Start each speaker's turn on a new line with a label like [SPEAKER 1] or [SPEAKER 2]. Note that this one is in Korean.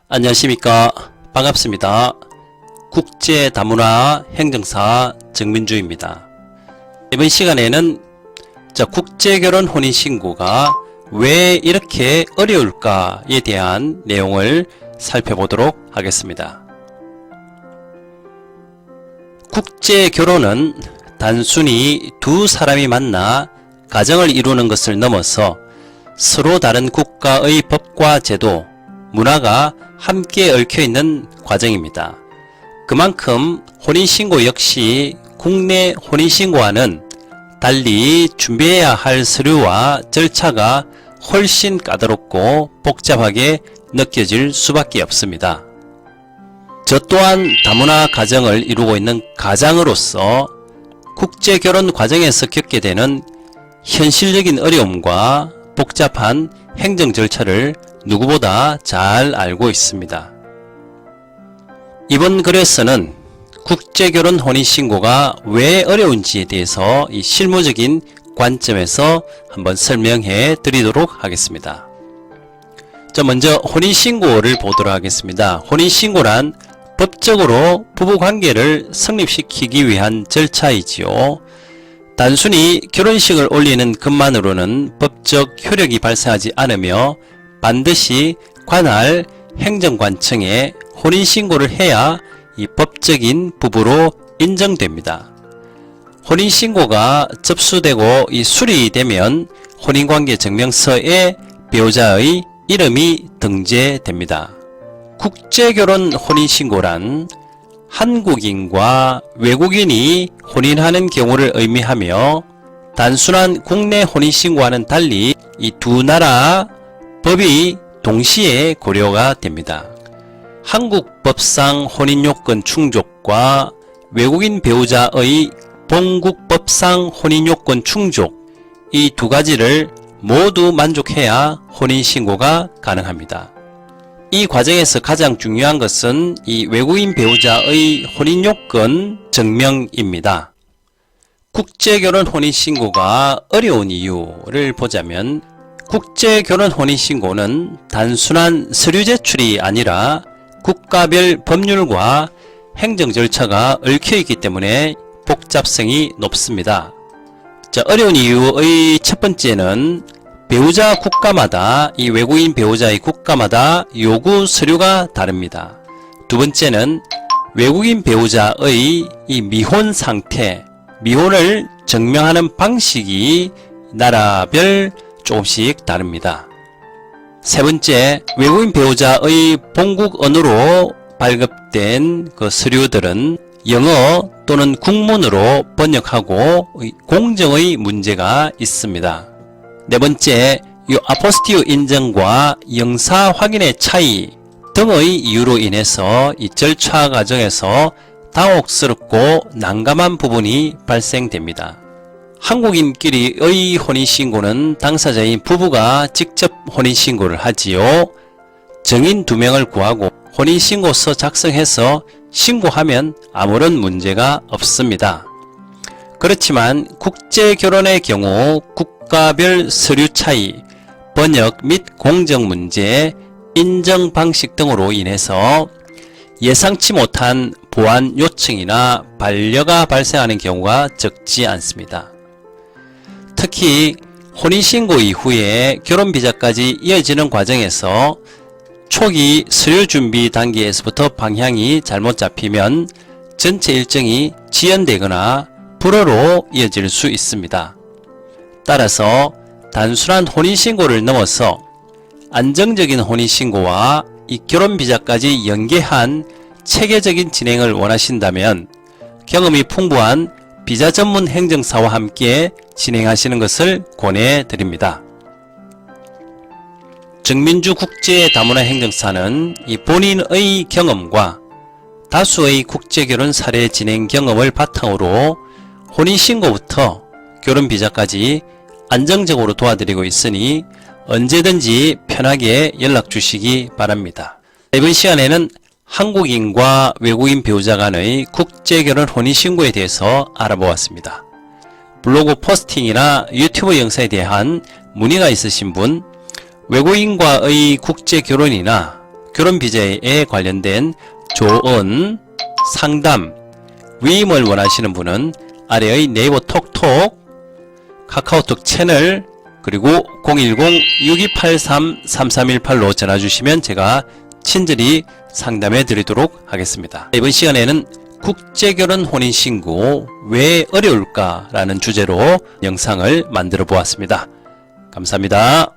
[SPEAKER 1] 안녕하십니까. 반갑습니다. 국제다문화 행정사 정민주입니다. 이번 시간에는 국제결혼 혼인신고가 왜 이렇게 어려울까에 대한 내용을 살펴보도록 하겠습니다. 국제결혼은 단순히 두 사람이 만나 가정을 이루는 것을 넘어서 서로 다른 국가의 법과 제도, 문화가 함께 얽혀있는 과정입니다. 그만큼 혼인신고 역시 국내 혼인신고와는 달리 준비해야 할 서류와 절차가 훨씬 까다롭고 복잡하게 느껴질 수밖에 없습니다. 저 또한 다문화 가정을 이루고 있는 가장으로서 국제결혼 과정에서 겪게 되는 현실적인 어려움과 복잡한 행정 절차를 누구보다 잘 알고 있습니다. 이번 글에서는 국제결혼 혼인신고가 왜 어려운지에 대해서 이 실무적인 관점에서 한번 설명해 드리도록 하겠습니다. 먼저 혼인신고를 보도록 하겠습니다. 혼인신고란 법적으로 부부관계를 성립시키기 위한 절차이지요. 단순히 결혼식을 올리는 것만으로는 법적 효력이 발생하지 않으며 반드시 관할 행정관청에 혼인신고를 해야 이 법적인 부부로 인정됩니다. 혼인신고가 접수되고 이 수리되면 혼인관계 증명서에 배우자의 이름이 등재됩니다. 국제결혼 혼인신고란 한국인과 외국인이 혼인하는 경우를 의미하며 단순한 국내 혼인신고와는 달리 이 두 나라 법이 동시에 고려가 됩니다. 한국 법상 혼인요건 충족과 외국인 배우자의 본국 법상 혼인요건 충족, 이 두 가지를 모두 만족해야 혼인신고가 가능합니다. 이 과정에서 가장 중요한 것은 이 외국인 배우자의 혼인요건 증명입니다. 국제결혼 혼인신고가 어려운 이유를 보자면 국제결혼 혼인신고는 단순한 서류 제출이 아니라 국가별 법률과 행정 절차가 얽혀있기 때문에 복잡성이 높습니다. 어려운 이유의 첫 번째는 배우자 국가마다 이 외국인 배우자의 국가마다 요구 서류가 다릅니다. 두 번째는 외국인 배우자의 이 미혼 상태, 미혼을 증명하는 방식이 나라별 조금씩 다릅니다. 세 번째, 외국인 배우자의 본국 언어로 발급된 그 서류들은 영어 또는 국문으로 번역하고 공정의 문제가 있습니다. 네 번째, 아포스티오 인증과 영사 확인의 차이 등의 이유로 인해서 이 절차 과정에서 당혹스럽고 난감한 부분이 발생됩니다. 한국인끼리의 혼인신고는 당사자인 부부가 직접 혼인신고를 하지요. 증인 2명을 구하고 혼인신고서 작성해서 신고하면 아무런 문제가 없습니다. 그렇지만 국제결혼의 경우 국가별 서류 차이, 번역 및 공정 문제, 인정 방식 등으로 인해서 예상치 못한 보완 요청이나 반려가 발생하는 경우가 적지 않습니다. 특히 혼인신고 이후에 결혼비자까지 이어지는 과정에서 초기 서류 준비 단계에서부터 방향이 잘못 잡히면 전체 일정이 지연되거나 불허로 이어질 수 있습니다. 따라서 단순한 혼인신고를 넘어서 안정적인 혼인신고와 이 결혼비자까지 연계한 체계적인 진행을 원하신다면 경험이 풍부한 비자 전문 행정사와 함께 진행하시는 것을 권해드립니다. 정민주 국제다문화 행정사는 이 본인의 경험과 다수의 국제결혼 사례 진행 경험을 바탕으로 혼인신고부터 결혼비자까지 안정적으로 도와드리고 있으니 언제든지 편하게 연락 주시기 바랍니다. 이번 시간에는 한국인과 외국인 배우자 간의 국제결혼 혼인신고에 대해서 알아보았습니다. 블로그 포스팅이나 유튜브 영상에 대한 문의가 있으신 분, 외국인과의 국제결혼이나 결혼 비자에 관련된 조언, 상담, 위임을 원하시는 분은 아래의 네이버 톡톡, 카카오톡 채널, 그리고 010-6283-3318로 전화 주시면 제가 친절히 상담해 드리도록 하겠습니다. 이번 시간에는 국제결혼 혼인신고 왜 어려울까 라는 주제로 영상을 만들어 보았습니다. 감사합니다.